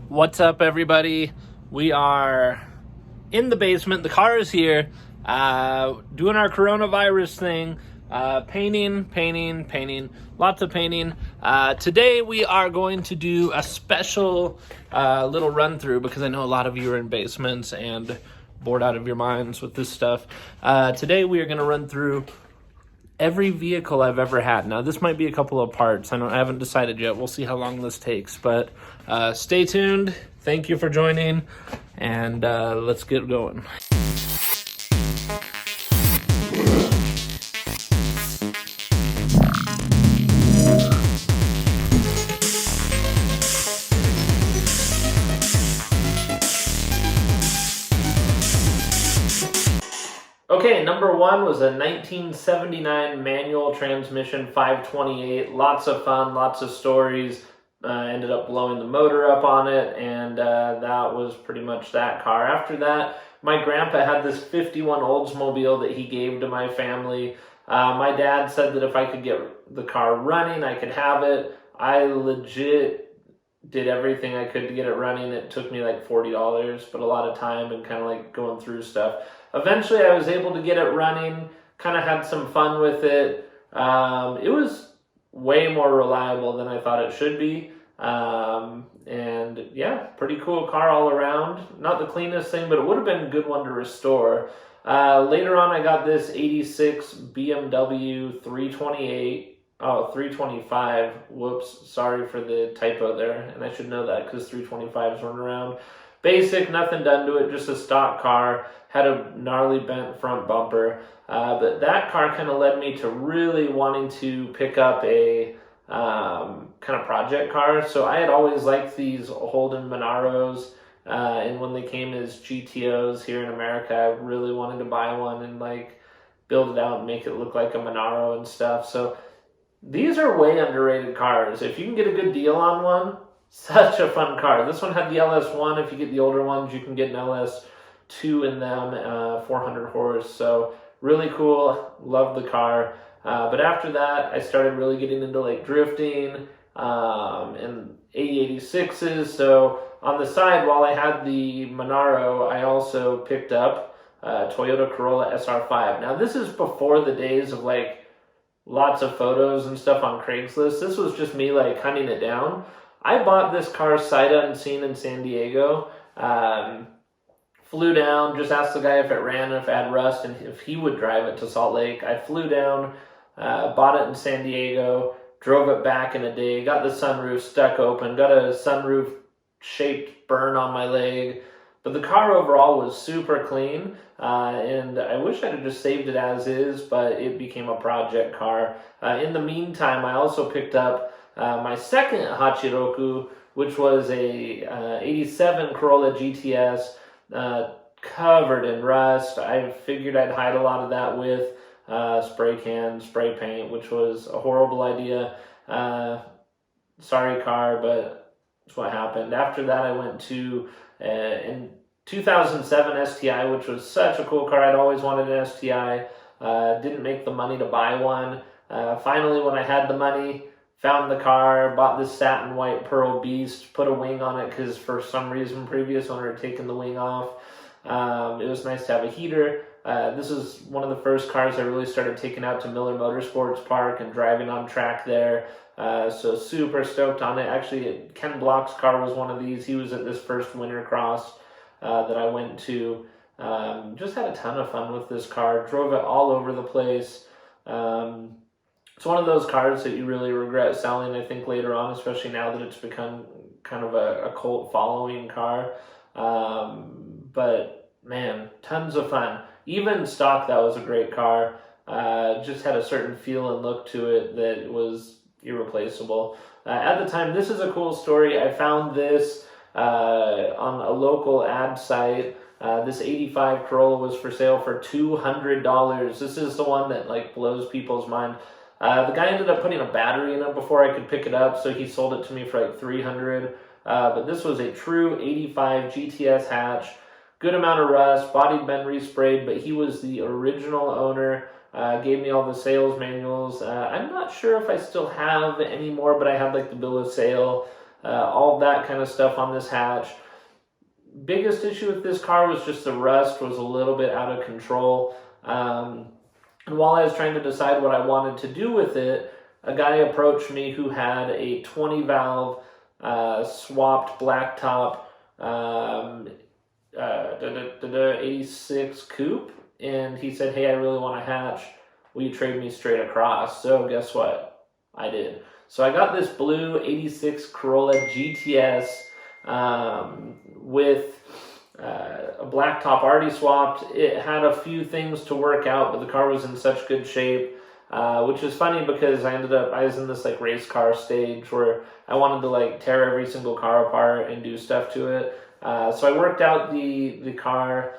What's up, everybody? We are in the basement. The car is here, doing our coronavirus thing, painting, lots of painting. Today we are going to do a special little run through because I know a lot of you are in basements and bored out of your minds with this stuff. Today we are going to run through every vehicle I've ever had. Now, this might be a couple of parts. I haven't decided yet. We'll see how long this takes, but stay tuned. Thank you for joining, and let's get going. Okay, number one was a 1979 manual transmission 528. Lots of fun, lots of stories. Ended up blowing the motor up on it, and that was pretty much that car. After that, my grandpa had this 51 Oldsmobile that he gave to my family. My dad said that if I could get the car running, I could have it. I legit did everything I could to get it running. It took me like $40, but a lot of time and kind of like going through stuff. Eventually, I was able to get it running, kind of had some fun with it. It was way more reliable than I thought it should be. And yeah, pretty cool car all around. Not the cleanest thing, but it would have been a good one to restore. Later on, I got this 86 BMW 325. Whoops, sorry for the typo there. And I should know that because 325s weren't around. Basic, nothing done to it, just a stock car. Had a gnarly bent front bumper. But that car kind of led me to really wanting to pick up a kind of project car. So I had always liked these Holden Monaros. And when they came as GTOs here in America, I really wanted to buy one and like build it out and make it look like a Monaro and stuff. So these are way underrated cars. If you can get a good deal on one, such a fun car. This one had the LS1. If you get the older ones, you can get an LS2 in them, 400 horse. So really cool. Love the car. But after that, I started really getting into like drifting and 8086s. So on the side, while I had the Monaro, I also picked up Toyota Corolla SR5. Now, this is before the days of like lots of photos and stuff on Craigslist. This was just me like hunting it down. I bought this car sight unseen in San Diego. Flew down, just asked the guy if it ran, if it had rust, and if he would drive it to Salt Lake. I flew down, bought it in San Diego, drove it back in a day, got the sunroof stuck open, got a sunroof-shaped burn on my leg. But the car overall was super clean, and I wish I'd have just saved it as is, but it became a project car. In the meantime, I also picked up my second Hachiroku, which was a 87 Corolla GTS, covered in rust. I figured I'd hide a lot of that with spray can, spray paint, which was a horrible idea. Sorry, car, but it's what happened. After that, I went to in 2007 STI, which was such a cool car. I'd always wanted an STI. Didn't make the money to buy one. Finally, when I had the money, found the car, bought this satin white pearl beast, put a wing on it because for some reason previous owner had taken the wing off. It was nice to have a heater. This is one of the first cars I really started taking out to Miller Motorsports Park and driving on track there. So super stoked on it. Actually, Ken Block's car was one of these. He was at this first winter cross that I went to. Just had a ton of fun with this car. Drove it all over the place. It's one of those cars that you really regret selling, I think, later on, especially now that it's become kind of a cult following car. But, man, tons of fun. Even stock, that was a great car. Just had a certain feel and look to it that was irreplaceable. At the time, this is a cool story. I found this on a local ad site. This 85 Corolla was for sale for $200. This is the one that like blows people's mind. The guy ended up putting a battery in it before I could pick it up, so he sold it to me for like $300. But this was a true 85 GTS-Hachi. Good amount of rust, body'd been resprayed, but he was the original owner. Gave me all the sales manuals. I'm not sure if I still have any more, but I had like the bill of sale. all that kind of stuff on this hatch. Biggest issue with this car was just the rust was a little bit out of control. And while I was trying to decide what I wanted to do with it, a guy approached me who had a 20 valve swapped blacktop 86 coupe, and he said, hey, I really want a hatch. Will you trade me straight across? So guess what? I did. So I got this blue 86 Corolla GTS with a blacktop already swapped. It had a few things to work out, but the car was in such good shape, which is funny because I was in this like race car stage where I wanted to like tear every single car apart and do stuff to it. So I worked out the car,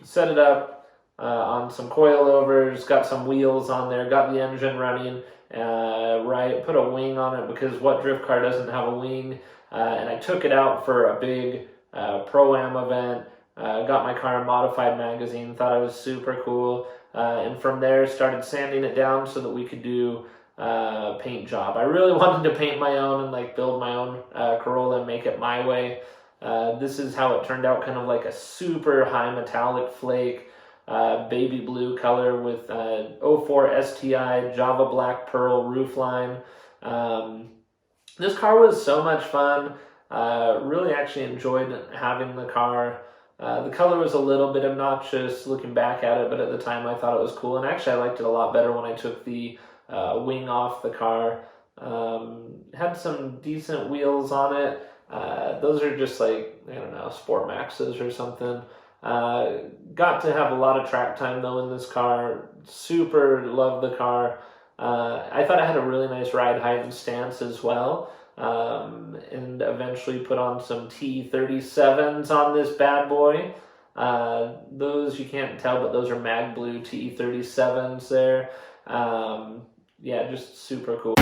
set it up on some coilovers, got some wheels on there, got the engine running, right, put a wing on it because what drift car doesn't have a wing, and I took it out for a big Pro-Am event, got my car a modified magazine, thought it was super cool, and from there started sanding it down so that we could do paint job. I really wanted to paint my own and like build my own Corolla and make it my way. This is how it turned out, kind of like a super high metallic flake, baby blue color with 04 STI Java Black Pearl roofline. This car was so much fun. Really actually enjoyed having the car. The color was a little bit obnoxious looking back at it, but at the time I thought it was cool. And actually I liked it a lot better when I took the wing off the car. Had some decent wheels on it. Those are just like, I don't know, Sport Maxes or something. Got to have a lot of track time though in this car. Super loved the car. I thought I had a really nice ride height and stance as well. And eventually put on some T37s on this bad boy. Those you can't tell, but those are mag blue T37s there. Yeah, just super cool.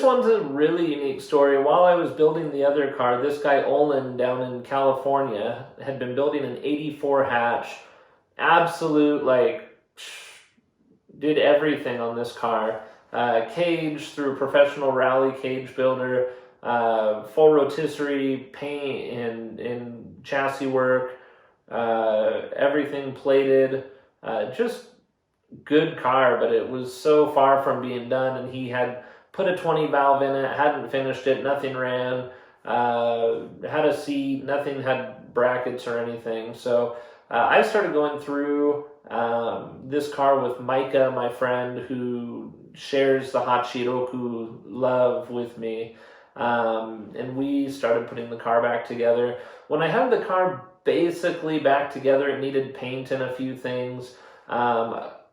one's a really unique story. While I was building the other car, this guy Olin down in California had been building an 84 hatch. Absolute, like, did everything on this car. Cage through a professional rally cage builder, full rotisserie paint and chassis work, everything plated, just good car, but it was so far from being done, and he had put a 20 valve in it, hadn't finished it, nothing ran, had a seat, nothing had brackets or anything. So I started going through this car with Micah, my friend, who shares the Hachiroku love with me, and we started putting the car back together. When I had the car basically back together, it needed paint and a few things.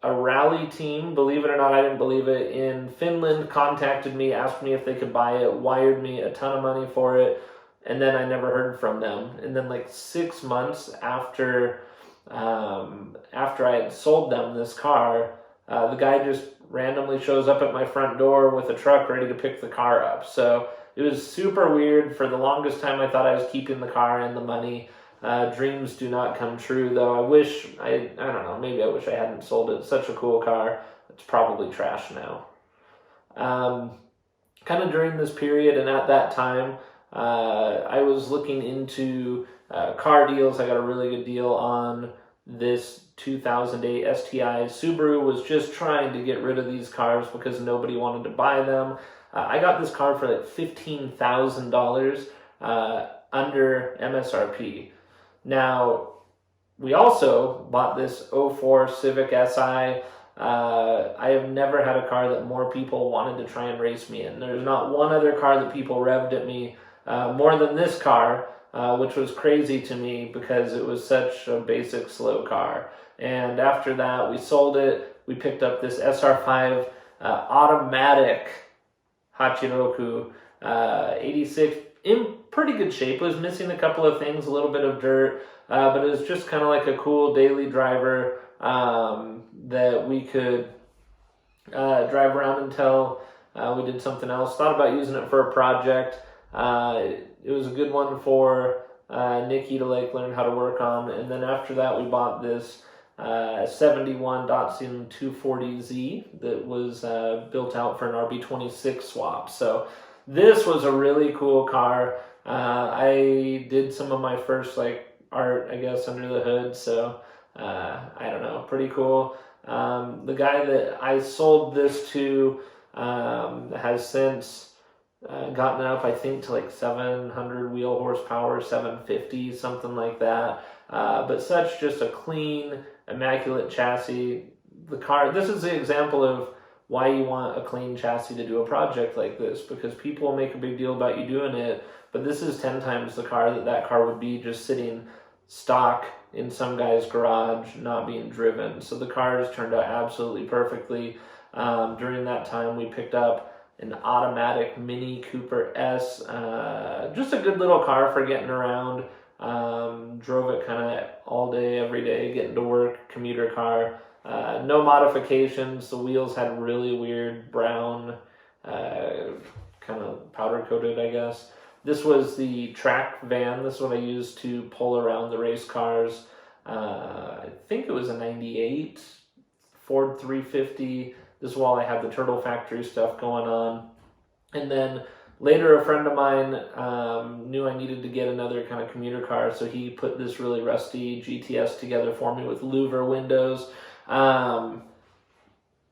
A rally team, believe it or not, I didn't believe it, in Finland contacted me, asked me if they could buy it, wired me a ton of money for it, and then I never heard from them. And then like 6 months after I had sold them this car, the guy just randomly shows up at my front door with a truck ready to pick the car up. So it was super weird. For the longest time, I thought I was keeping the car and the money. Dreams do not come true, though. I don't know, maybe I wish I hadn't sold it. It's such a cool car. It's probably trash now. Kind of during this period and at that time, I was looking into car deals. I got a really good deal on this 2008 STI. Subaru was just trying to get rid of these cars because nobody wanted to buy them. I got this car for like $15,000 under MSRP. Now, we also bought this '04 Civic Si. I have never had a car that more people wanted to try and race me in. There's not one other car that people revved at me more than this car, which was crazy to me because it was such a basic, slow car. And after that, we sold it. We picked up this SR5 automatic Hachiroku 86 in pretty good shape. It was missing a couple of things, a little bit of dirt, but it was just kind of like a cool daily driver that we could drive around until we did something else. Thought about using it for a project. It was a good one for Nikki to like learn how to work on. And then after that, we bought this 71 Datsun 240Z that was built out for an RB26 swap. So this was a really cool car. I did some of my first like art, I guess, under the hood. So I don't know, pretty cool. The guy that I sold this to has since gotten up, I think, to like 700 wheel horsepower, 750, something like that. But such just a clean, immaculate chassis. The car, this is the example of why you want a clean chassis to do a project like this, because people make a big deal about you doing it, but this is 10 times the car that car would be just sitting stock in some guy's garage, not being driven. So the car has turned out absolutely perfectly. During that time, we picked up an automatic Mini Cooper S, just a good little car for getting around. Drove it kind of all day, every day, getting to work, commuter car. No modifications. The wheels had really weird brown, kind of powder coated, I guess. This was the track van. This is what I used to pull around the race cars. I think it was a 98 Ford 350. This is while I had the Turtle Factory stuff going on. And then later a friend of mine knew I needed to get another kind of commuter car, so he put this really rusty GTS together for me with louver windows.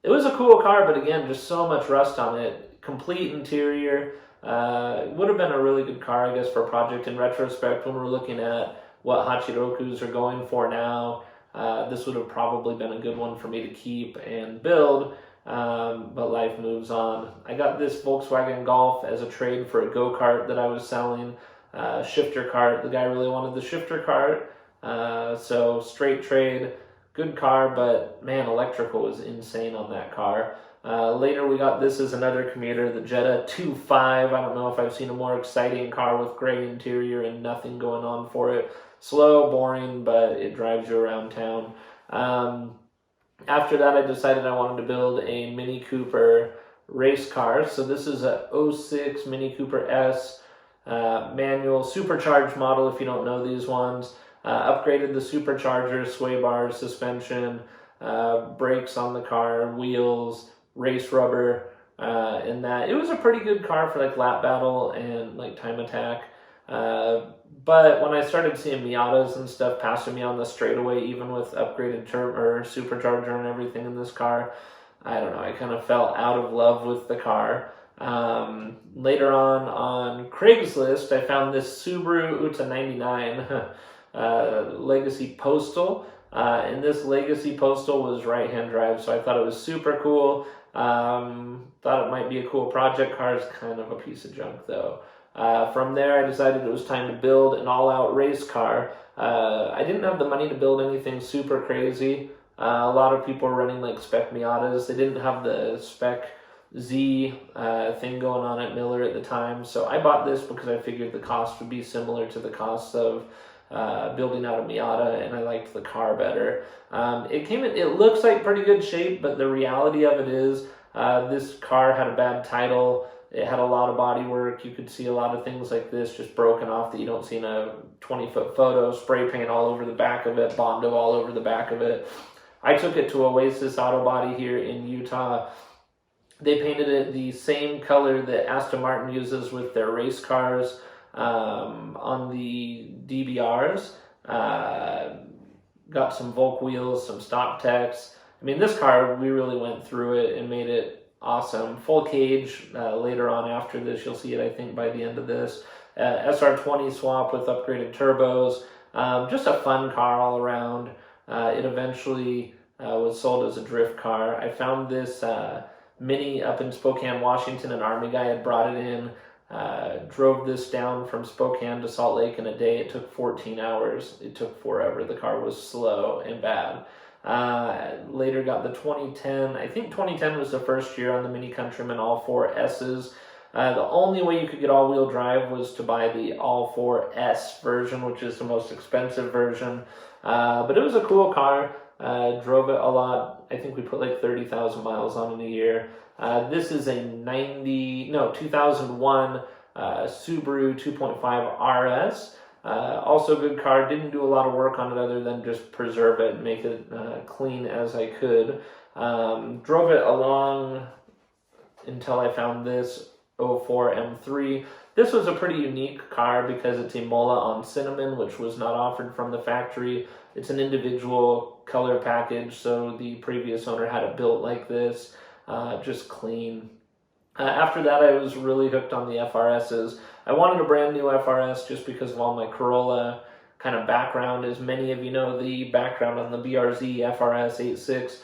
It was a cool car, but again, just so much rust on it. Complete interior. It would have been a really good car, I guess, for a project. In retrospect, when we're looking at what Hachirokus are going for now, this would have probably been a good one for me to keep and build, but life moves on. I got this Volkswagen Golf as a trade for a go-kart that I was selling, shifter cart. The guy really wanted the shifter cart, so straight trade. Good car, but man, electrical was insane on that car. Later we got this as another commuter, the Jetta 2.5. I don't know if I've seen a more exciting car with gray interior and nothing going on for it. Slow, boring, but it drives you around town. After that, I decided I wanted to build a Mini Cooper race car. So this is a '06 Mini Cooper S manual supercharged model, if you don't know these ones. Upgraded the supercharger, sway bars, suspension, brakes on the car, wheels, race rubber, and that. It was a pretty good car for like lap battle and like time attack. But when I started seeing Miatas and stuff passing me on the straightaway, even with upgraded or supercharger and everything in this car, I don't know, I kind of fell out of love with the car. Later on Craigslist, I found this Subaru, it's a 99, Legacy Postal. And this Legacy Postal was right-hand drive, so I thought it was super cool. Thought it might be a cool project car. It's kind of a piece of junk though. From there, I decided it was time to build an all-out race car. I didn't have the money to build anything super crazy. A lot of people were running like spec Miatas. They didn't have the spec Z thing going on at Miller at the time. So I bought this because I figured the cost would be similar to the cost of building out a Miata, and I liked the car better. It looks like pretty good shape, but the reality of it is this car had a bad title. It had a lot of body work. You could see a lot of things like this just broken off that you don't see in a 20-foot photo. Spray paint all over the back of it, Bondo all over the back of it. I took it to Oasis Auto Body here in Utah. They painted it the same color that Aston Martin uses with their race cars on the DBRs. Got some Volk wheels, some stock techs. I mean, this car, we really went through it and made it awesome. Full cage later on after this. You'll see it, I think, by the end of this. SR20 swap with upgraded turbos. Just a fun car all around. It eventually was sold as a drift car. I found this Mini up in Spokane, Washington. An Army guy had brought it in. Drove this down from Spokane to Salt Lake in a day. It took 14 hours. It took forever. The car was slow and bad. Later got the 2010. I think 2010 was the first year on the Mini Countryman all 4 S's. The only way you could get all-wheel drive was to buy the all 4 S version, which is the most expensive version. But it was a cool car. Drove it a lot. I think we put like 30,000 miles on in a year. This is a 2001 Subaru 2.5 RS. Also a good car. Didn't do a lot of work on it other than just preserve it and make it clean as I could. Drove it along until I found this '04 M3. This was a pretty unique car because it's a Mola on cinnamon, which was not offered from the factory. It's an individual color package, so the previous owner had it built like this, just clean. After that, I was really hooked on the FRSs. I wanted a brand new FRS just because of all my Corolla kind of background. As many of you know, the background on the BRZ FRS 8.6,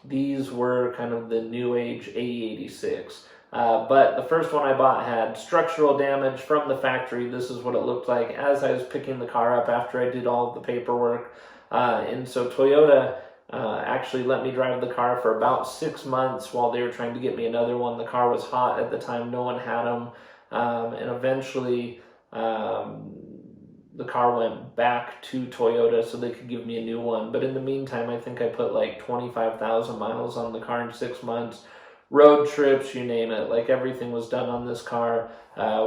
these were kind of the new age AE86. But the first one I bought had structural damage from the factory. This is what it looked like as I was picking the car up after I did all of the paperwork. And so Toyota actually let me drive the car for about 6 months while they were trying to get me another one. The car was hot at the time. No one had them. And eventually the car went back to Toyota so they could give me a new one. But in the meantime, I think I put like 25,000 miles on the car in 6 months. Road trips, you name it, like everything was done on this car.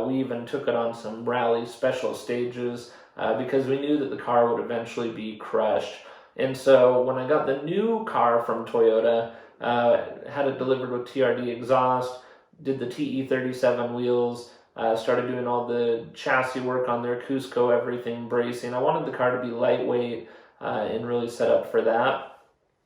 We even took it on some rally special stages because we knew that the car would eventually be crushed. And so when I got the new car from Toyota, had it delivered with TRD exhaust, did the TE37 wheels, started doing all the chassis work on their Cusco, everything, bracing. I wanted the car to be lightweight and really set up for that.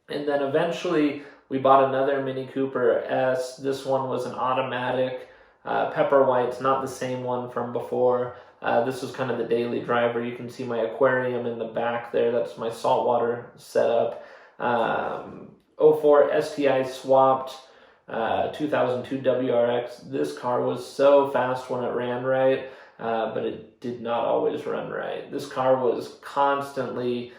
And then eventually we bought another Mini Cooper S. This one was an automatic, pepper white. It's not the same one from before. This was kind of the daily driver. You can see my aquarium in the back there. That's my saltwater setup. '04 STI swapped, 2002 WRX. This car was so fast when it ran right, but it did not always run right. This car was constantly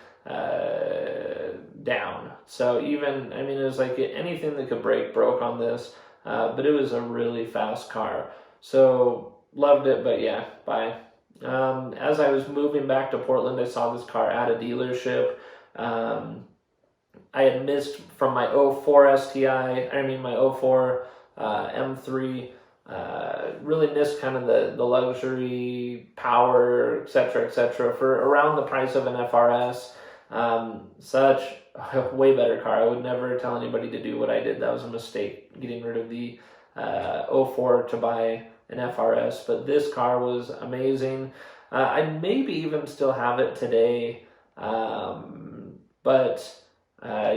down. So even, I mean, it was like anything that could break broke on this, but it was a really fast car. So loved it, but yeah, bye. As I was moving back to Portland, I saw this car at a dealership. I had missed from my '04 STI, my '04 M3. Really missed kind of the luxury, power, etc., for around the price of an FRS. Such a way better car. I would never tell anybody to do what I did. That was a mistake, getting rid of the 04 to buy an FRS. But this car was amazing. I maybe even still have it today, but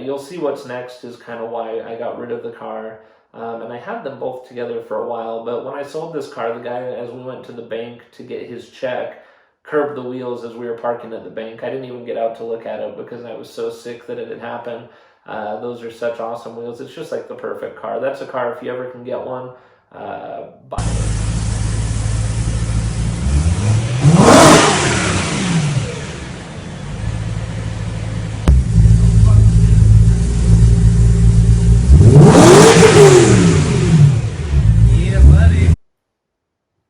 you'll see what's next is kind of why I got rid of the car. And I had them both together for a while, but when I sold this car, the guy, as we went to the bank to get his check, curbed the wheels as we were parking at the bank. I didn't even get out to look at it because I was so sick that it had happened. Those are such awesome wheels. It's just like the perfect car. That's a car, if you ever can get one, buy it.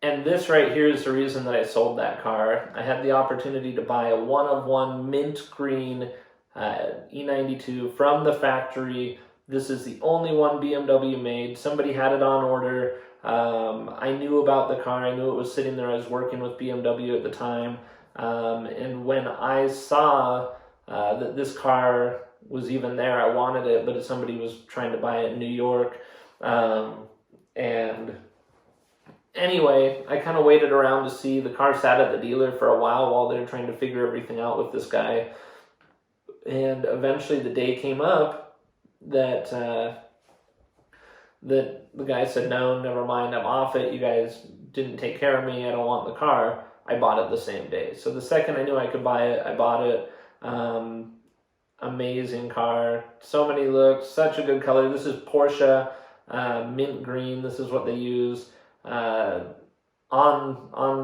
And this right here is the reason that I sold that car. I had the opportunity to buy a one-of-one mint green E92 from the factory. This is the only one BMW made. Somebody had it on order. I knew about the car. I knew it was sitting there. I was working with BMW at the time. And when I saw that this car was even there, I wanted it, but somebody was trying to buy it in New York. And anyway, I kind of waited around to see. The car sat at the dealer for a while they were trying to figure everything out with this guy. And eventually the day came up that the guy said, no, never mind, I'm off it. You guys didn't take care of me. I don't want the car. I bought it the same day. So the second I knew I could buy it, I bought it. Amazing car. So many looks. Such a good color. This is Porsche mint green. This is what they use on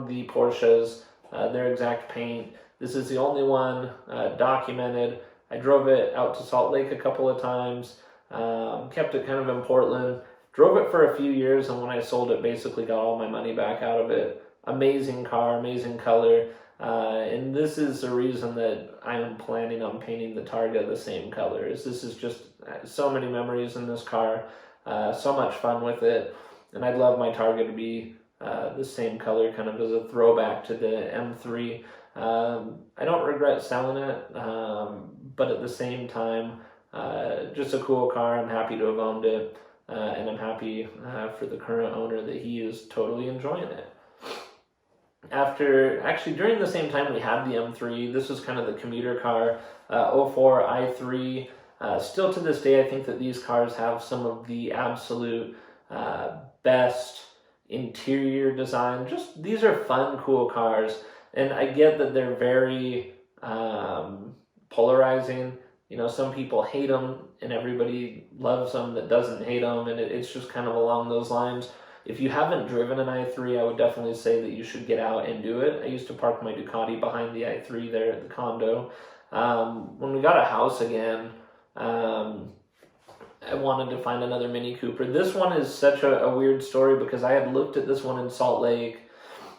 the Porsches, their exact paint. This is the only one documented. I drove it out to Salt Lake a couple of times, kept it kind of in Portland, drove it for a few years, and when I sold it, basically got all my money back out of it. Amazing car, amazing color, and this is the reason that I'm planning on painting the Targa the same colors. This is just so many memories in this car, so much fun with it. And I'd love my Targa to be the same color, kind of as a throwback to the M3. I don't regret selling it, but at the same time, just a cool car. I'm happy to have owned it, and I'm happy for the current owner that he is totally enjoying it. During the same time we had the M3, this was kind of the commuter car, 04 i3. Still to this day, I think that these cars have some of the absolute best interior design. Just, these are fun, cool cars, and I get that they're very polarizing. You know, some people hate them and everybody loves them that doesn't hate them, and it's just kind of along those lines. If you haven't driven an i3, I would definitely say that you should get out and do it. I used to park my Ducati behind the i3 there at the condo. When we got a house again, I wanted to find another Mini Cooper. This one is such a weird story because I had looked at this one in Salt Lake.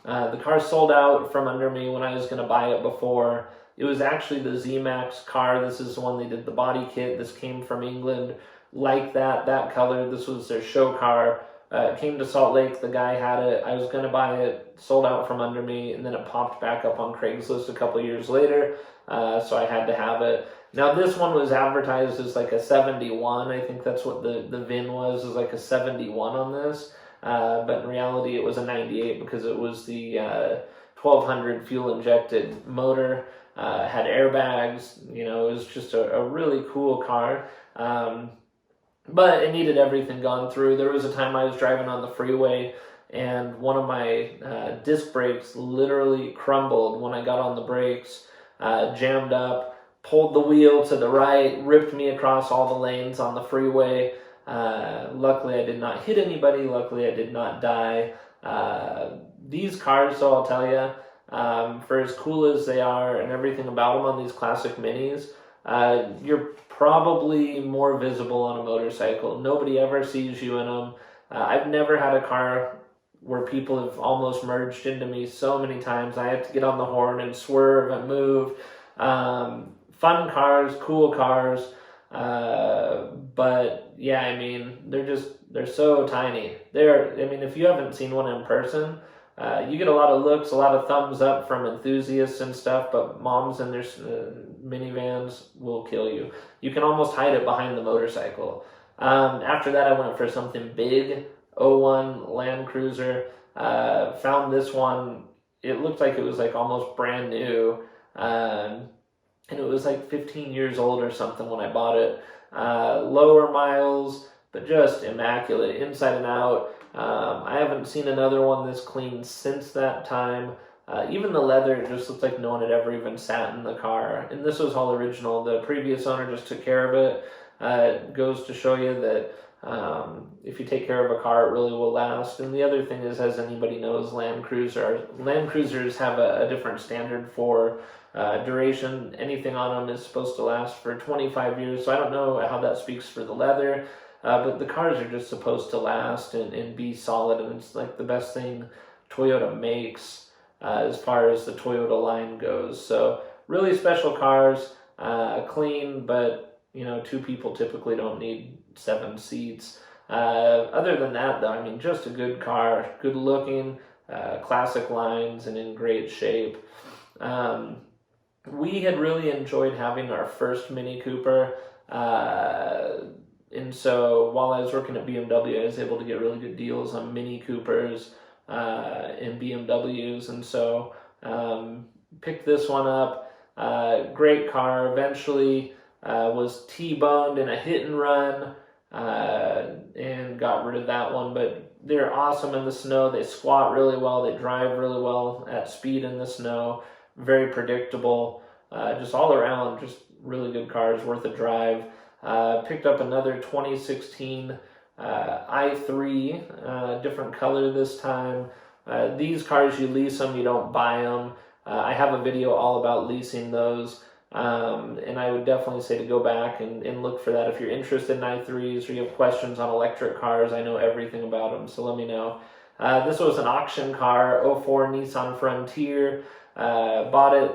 The car sold out from under me when I was going to buy it before. It was actually the Z-Max car. This is the one they did the body kit. This came from England like that color. This was their show car. It came to Salt Lake. The guy had it. I was going to buy it. Sold out from under me. And then it popped back up on Craigslist a couple years later. So I had to have it. Now this one was advertised as like a 71. I think that's what the VIN was like a 71 on this. But in reality it was a 98 because it was the 1200 fuel injected motor. Had airbags. You know, it was just a really cool car. But it needed everything gone through. There was a time I was driving on the freeway and one of my disc brakes literally crumbled when I got on the brakes, jammed up. Pulled the wheel to the right, ripped me across all the lanes on the freeway. Luckily, I did not hit anybody. Luckily, I did not die. These cars, so I'll tell you, for as cool as they are and everything about them on these classic minis, you're probably more visible on a motorcycle. Nobody ever sees you in them. I've never had a car where people have almost merged into me so many times. I had to get on the horn and swerve and move. Fun cars, cool cars, but yeah, I mean, they're just They're so tiny. I mean, if you haven't seen one in person, you get a lot of looks, a lot of thumbs up from enthusiasts and stuff, but moms in their minivans will kill you. You can almost hide it behind the motorcycle. After that, I went for something big, '01 Landcruiser. Found this one. It looked like it was like almost brand new, and it was like 15 years old or something when I bought it. Lower miles, but just immaculate inside and out. I haven't seen another one this clean since that time. Even the leather, it just looked like no one had ever even sat in the car. And this was all original. The previous owner just took care of it. It goes to show you that if you take care of a car, it really will last. And the other thing is, as anybody knows, Land Cruisers have a different standard for duration. Anything on them is supposed to last for 25 years. So I don't know how that speaks for the leather. But the cars are just supposed to last and be solid, and it's like the best thing Toyota makes as far as the Toyota line goes. So really special cars, clean, but you know, 2 people typically don't need 7 seats. Other than that, though, I mean, just a good car, good looking, classic lines, and in great shape. We had really enjoyed having our first Mini Cooper. And so while I was working at BMW, I was able to get really good deals on Mini Coopers and BMWs. And so picked this one up. Great car. Eventually was T-boned in a hit and run and got rid of that one. But they're awesome in the snow. They squat really well. They drive really well at speed in the snow. Very predictable. Just all around, just really good cars, worth a drive. Picked up another 2016 i3, different color this time. These cars, you lease them, you don't buy them. I have a video all about leasing those, and I would definitely say to go back and look for that. If you're interested in i3s or you have questions on electric cars, I know everything about them, so let me know. This was an auction car, '04 Nissan Frontier. Bought it.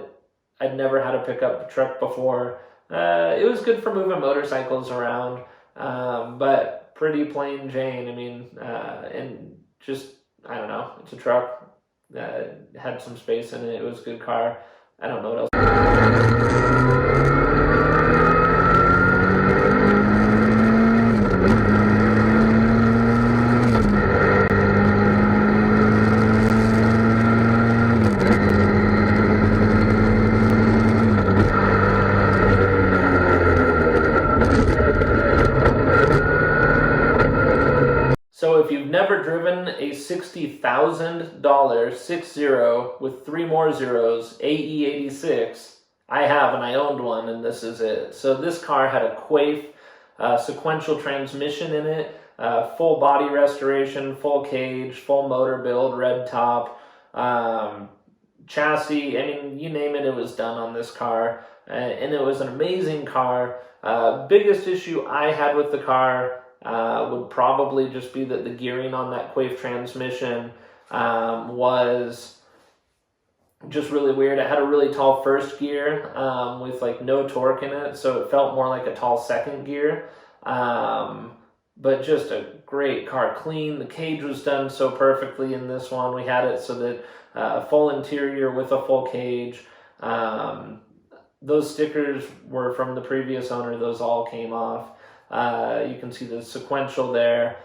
I'd never had a pickup truck before. It was good for moving motorcycles around, but pretty plain Jane. I mean, and just, I don't know, it's a truck that had some space in it. It was a good car. I don't know what else. So if you've never driven a $60,000 60 with 3 more zeros AE86, I have, and I owned one, and this is it. So this car had a Quaife sequential transmission in it, full body restoration, full cage, full motor build, red top, chassis. I mean, you name it, it was done on this car, and it was an amazing car. Biggest issue I had with the car would probably just be that the gearing on that Quaife transmission was just really weird. It had a really tall first gear with like no torque in it, so it felt more like a tall second gear. But just a great car, clean. The cage was done so perfectly in this one. We had it so that a full interior with a full cage. Those stickers were from the previous owner. Those all came off. You can see the sequential there.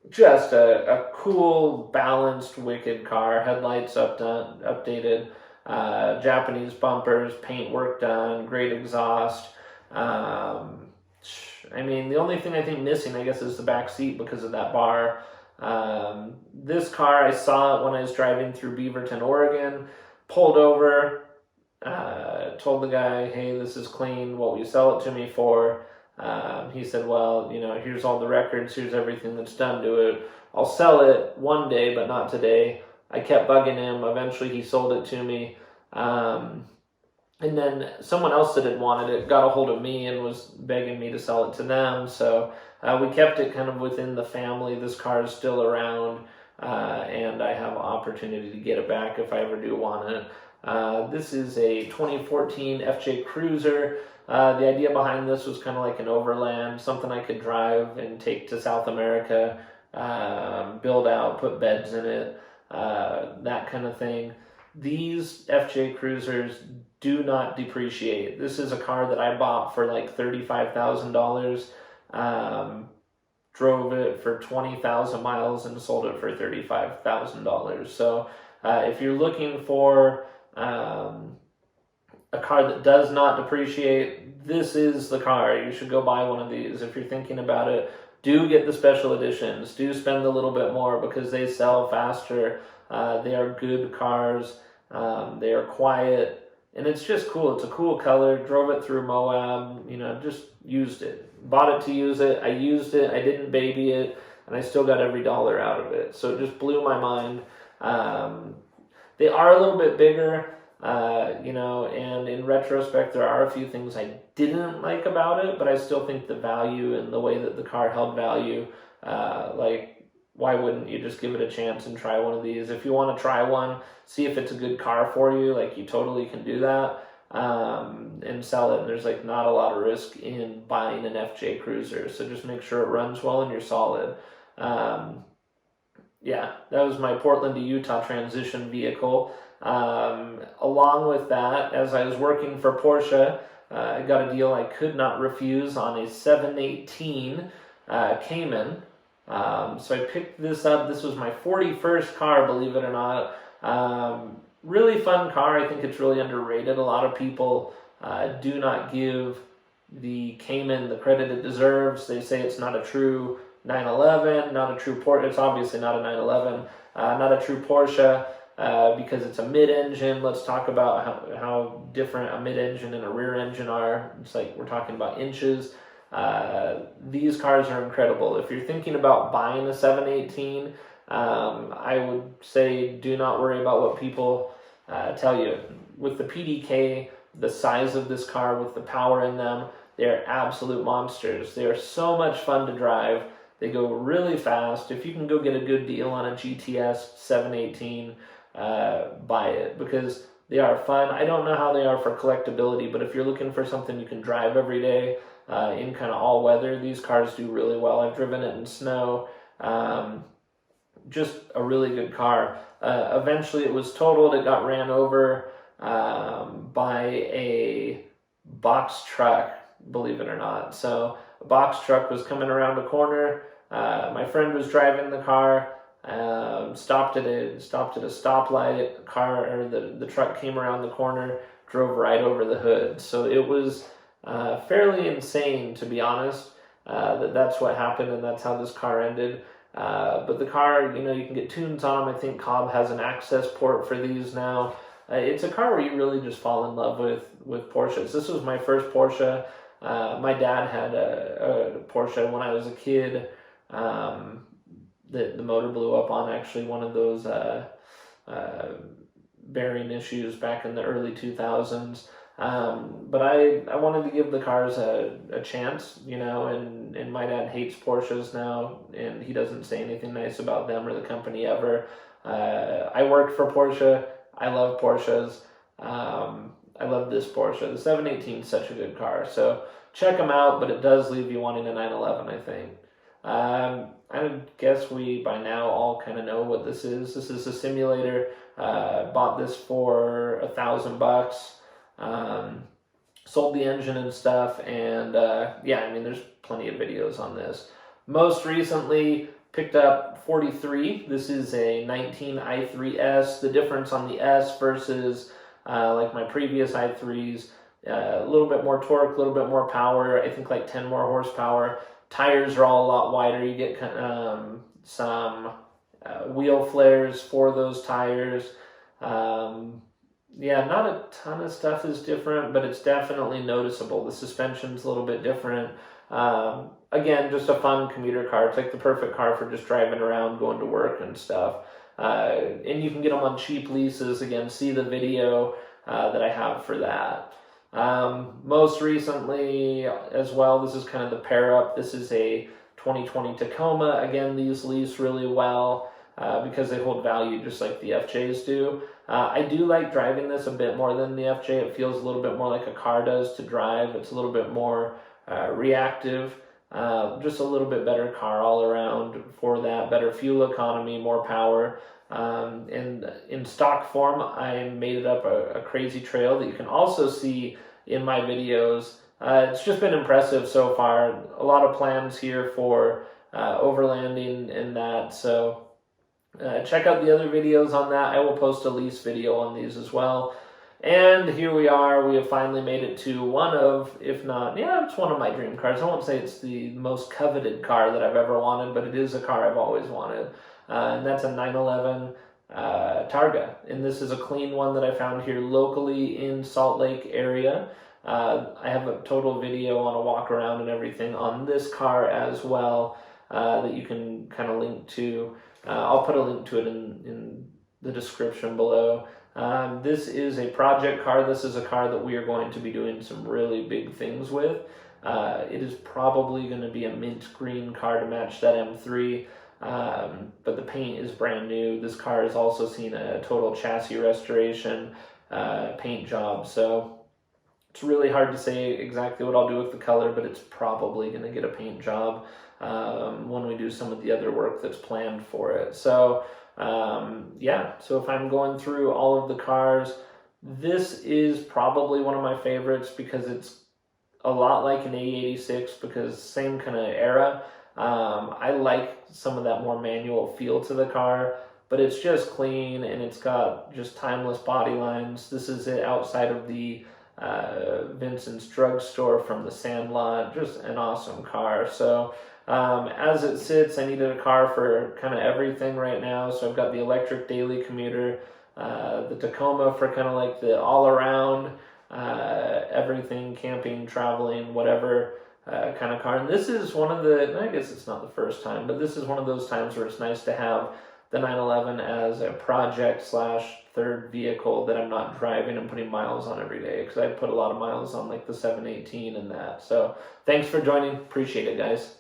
Just a cool, balanced, wicked car. Headlights updated. Japanese bumpers, paint work done, great exhaust. I mean, the only thing I think missing, I guess, is the back seat because of that bar. This car, I saw it when I was driving through Beaverton, Oregon. Pulled over, told the guy, hey, this is clean. What will you sell it to me for? He said, well, you know, here's all the records, here's everything that's done to it. I'll sell it one day, but not today. I kept bugging him. Eventually he sold it to me. And then someone else that had wanted it got a hold of me and was begging me to sell it to them. So we kept it kind of within the family. This car is still around, and I have an opportunity to get it back if I ever do want it. This is a 2014 FJ Cruiser. The idea behind this was kind of like an overland, something I could drive and take to South America, build out, put beds in it, that kind of thing. These FJ Cruisers do not depreciate. This is a car that I bought for like $35,000, drove it for 20,000 miles and sold it for $35,000. So if you're looking for a car that does not depreciate, this is the car. You should go buy one of these. If you're thinking about it, do get the special editions. Do spend a little bit more because they sell faster. They are good cars. They are quiet, and it's just cool. It's a cool color. Drove it through Moab, just used it. Bought it to use it. I used it. I didn't baby it, and I still got every dollar out of it. So it just blew my mind. They are a little bit bigger, and in retrospect, there are a few things I didn't like about it, but I still think the value and the way that the car held value, why wouldn't you just give it a chance and try one of these? If you want to try one, see if it's a good car for you, you totally can do that, and sell it. And there's not a lot of risk in buying an FJ Cruiser, so just make sure it runs well and you're solid. Yeah, that was my Portland to Utah transition vehicle. Along with that, as I was working for Porsche, I got a deal I could not refuse on a 718 Cayman. So I picked this up. This was my 41st car, believe it or not. Really fun car. I think it's really underrated. A lot of people do not give the Cayman the credit it deserves. They say it's not a true 911, not a true Porsche. It's obviously not a 911, not a true Porsche because it's a mid-engine. Let's talk about how different a mid-engine and a rear engine are. It's like we're talking about inches. These cars are incredible. If you're thinking about buying a 718, I would say do not worry about what people tell you. With the PDK, the size of this car, with the power in them, they're absolute monsters. They are so much fun to drive. They go really fast. If you can go get a good deal on a GTS 718, buy it because they are fun. I don't know how they are for collectability, but if you're looking for something you can drive every day, in kind of all weather, these cars do really well. I've driven it in snow. Just a really good car. Eventually it was totaled. It got ran over by a box truck, believe it or not. So a box truck was coming around a corner. My friend was driving the car, stopped at a stoplight. The truck came around the corner, drove right over the hood. So it was fairly insane, to be honest, that's what happened, and that's how this car ended. But the car, you can get tunes on them. I think Cobb has an access port for these now. It's a car where you really just fall in love with Porsches. This was my first Porsche. My dad had a Porsche when I was a kid. The motor blew up on actually one of those bearing issues back in the early 2000s. But I wanted to give the cars a chance, and my dad hates Porsches now, and he doesn't say anything nice about them or the company ever. I worked for Porsche. I love Porsches. I love this Porsche. The 718 is such a good car, so check them out, but it does leave you wanting a 911, I think. I guess we by now all kind of know what this is. This is a simulator. Bought this for $1,000. Sold the engine and stuff, and there's plenty of videos on this. Most recently picked up 43. This is a 19 i3S. The difference on the S versus my previous i3s, a little bit more torque, a little bit more power, I think 10 more horsepower. Tires are all a lot wider. You get some wheel flares for those tires. Not a ton of stuff is different, but it's definitely noticeable. The suspension's a little bit different. Again, just a fun commuter car. It's the perfect car for just driving around, going to work and stuff. And you can get them on cheap leases. Again, see the video that I have for that. Most recently as well, this is kind of the pair up. This is a 2020 Tacoma. Again, these lease really well because they hold value just like the FJs do. I do like driving this a bit more than the FJ. It feels a little bit more like a car does to drive. It's a little bit more reactive. Just a little bit better car all around for that. Better fuel economy, more power. And in stock form, I made it up a crazy trail that you can also see in my videos. It's just been impressive so far. A lot of plans here for overlanding and that. So check out the other videos on that. I will post a lease video on these as well. And here we are. We have finally made it to one of, if not, yeah, it's one of my dream cars. I won't say it's the most coveted car that I've ever wanted, but it is a car I've always wanted. And that's a 911 Targa. And this is a clean one that I found here locally in Salt Lake area. I have a total video on a walk around and everything on this car as well that you can kind of link to. I'll put a link to it in the description below. This is a project car. This is a car that we are going to be doing some really big things with. It is probably going to be a mint green car to match that M3. But the paint is brand new. This car has also seen a total chassis restoration, paint job. So it's really hard to say exactly what I'll do with the color, but it's probably going to get a paint job when we do some of the other work that's planned for it. So yeah, so if I'm going through all of the cars, this is probably one of my favorites because it's a lot like an A86 because same kind of era. I like some of that more manual feel to the car, but it's just clean and it's got just timeless body lines. This is it outside of the Vincent's drugstore from the Sandlot. Just an awesome car. So as it sits, I needed a car for kind of everything right now. So I've got the electric daily commuter, the Tacoma for kind of like the all-around everything, camping, traveling, whatever kind of car. And this is one of the, I guess it's not the first time, but this is one of those times where it's nice to have the 911 as a project / third vehicle that I'm not driving and putting miles on every day, because I put a lot of miles on like the 718 and that. So thanks for joining. Appreciate it, guys.